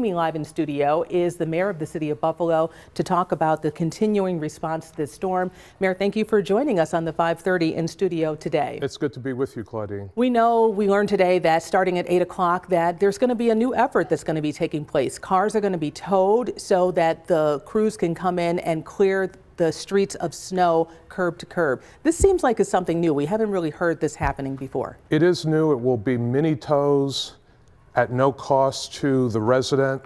Me live in studio is the mayor of the city of Buffalo to talk about the continuing response to this storm. Mayor, thank you for joining us on the 5:30 in studio today. It's good to be with you, Claudine. We learned today that starting at 8 o'clock that there's going to be a new effort that's going to be taking place. Cars are going to be towed so that the crews can come in and clear the streets of snow curb to curb. This seems like it's something new. We haven't really heard this happening before. It is new. It will be mini tows at no cost to the resident.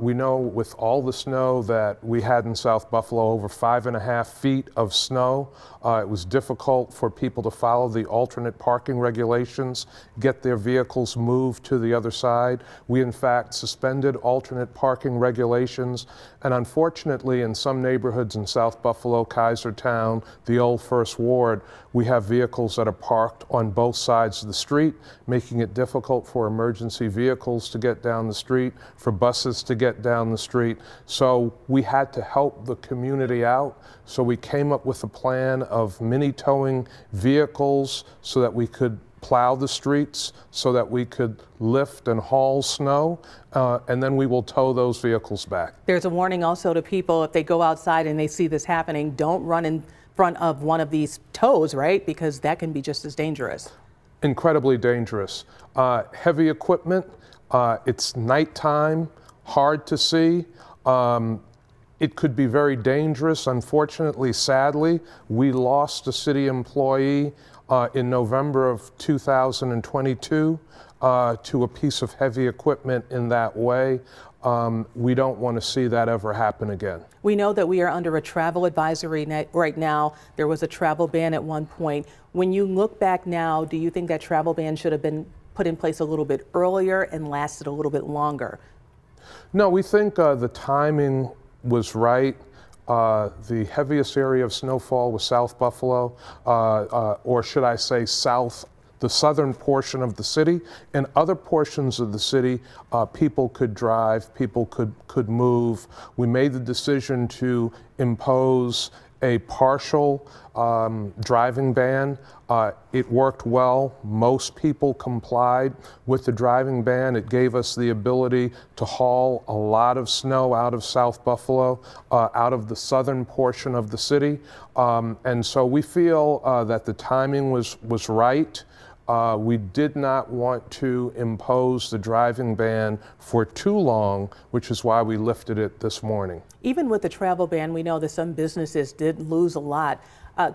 We know with all the snow that we had in South Buffalo, over 5.5 feet of snow, it was difficult for people to follow the alternate parking regulations, get their vehicles moved to the other side. We in fact suspended alternate parking regulations, and unfortunately in some neighborhoods in South Buffalo, Kaisertown, the old First Ward, we have vehicles that are parked on both sides of the street, making it difficult for emergency vehicles to get down the street, for buses to get down the street. So we had to help the community out. So we came up with a plan of mini towing vehicles so that we could plow the streets, so that we could lift and haul snow, and then we will tow those vehicles back. There's a warning also to people if they go outside and they see this happening, don't run in front of one of these tows, right? Because that can be just as dangerous. Incredibly dangerous. Heavy equipment, it's nighttime, hard to see. It could be very dangerous. Unfortunately, sadly, we lost a city employee in November of 2022 to a piece of heavy equipment in that way. We don't want to see that ever happen again. We know that we are under a travel advisory right now. There was a travel ban at one point. When you look back now, do you think that travel ban should have been put in place a little bit earlier and lasted a little bit longer? No, we think the timing was right. The heaviest area of snowfall was South Buffalo, or should I say the southern portion of the city. In other portions of the city, people could drive, people could move. We made the decision to impose a partial driving ban. It worked well. Most people complied with the driving ban. It gave us the ability to haul a lot of snow out of South Buffalo, out of the southern portion of the city. And so we feel that the timing was right. We did not want to impose the driving ban for too long, which is why we lifted it this morning. Even with the travel ban, we know that some businesses did lose a lot.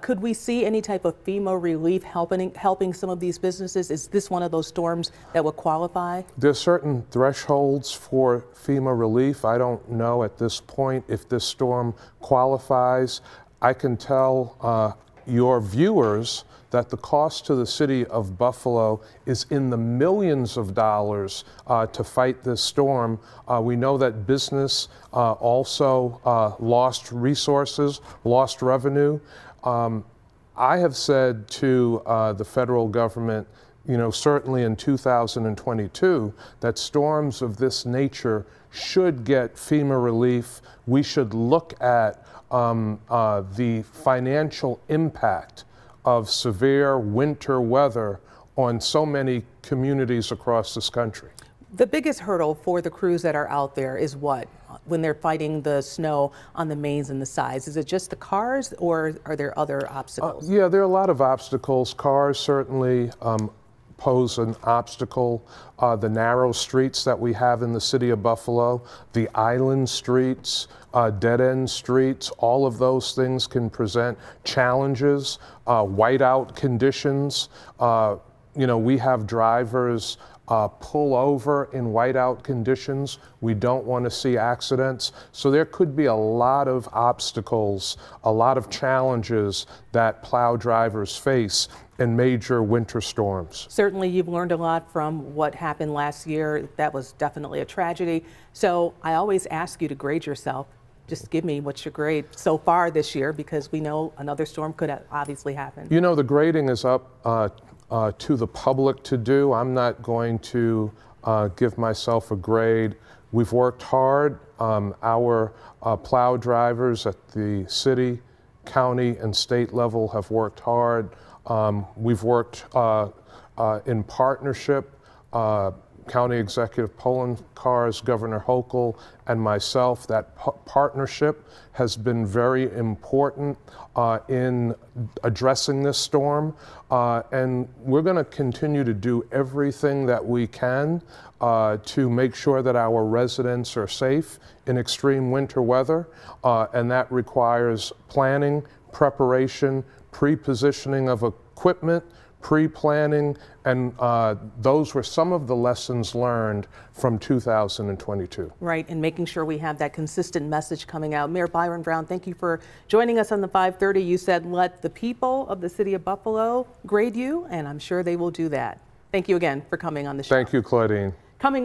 Could we see any type of FEMA relief helping some of these businesses? Is this one of those storms that would qualify? There's certain thresholds for FEMA relief. I don't know at this point if this storm qualifies. I can tell your viewers that the cost to the city of Buffalo is in the millions of dollars to fight this storm. We know that business also lost resources, lost revenue. I have said to the federal government, certainly in 2022, that storms of this nature should get FEMA relief. We should look at the financial impact of severe winter weather on so many communities across this country. The biggest hurdle for the crews that are out there is what? When they're fighting the snow on the mains and the sides, is it just the cars or are there other obstacles? Yeah, there are a lot of obstacles. Cars certainly pose an obstacle. The narrow streets that we have in the city of Buffalo, the island streets, dead-end streets, all of those things can present challenges, whiteout conditions. We have drivers pull over in whiteout conditions. We don't want to see accidents. So there could be a lot of obstacles, a lot of challenges that plow drivers face in major winter storms. Certainly you've learned a lot from what happened last year. That was definitely a tragedy. So I always ask you to grade yourself. Just give me what's your grade so far this year, because we know another storm could obviously happen. The grading is up to the public to do. I'm not going to give myself a grade. We've worked hard. Our plow drivers at the city, county, and state level have worked hard. We've worked in partnership County Executive Poloncarz, Governor Hochul, and myself. That partnership has been very important in addressing this storm, and we're going to continue to do everything that we can to make sure that our residents are safe in extreme winter weather, and that requires planning, preparation, pre-positioning of equipment, pre-planning, and those were some of the lessons learned from 2022. Right, and making sure we have that consistent message coming out. Mayor Byron Brown, thank you for joining us on the 5:30. You said let the people of the city of Buffalo grade you, and I'm sure they will do that. Thank you again for coming on the show. Thank you, Claudine. Coming up.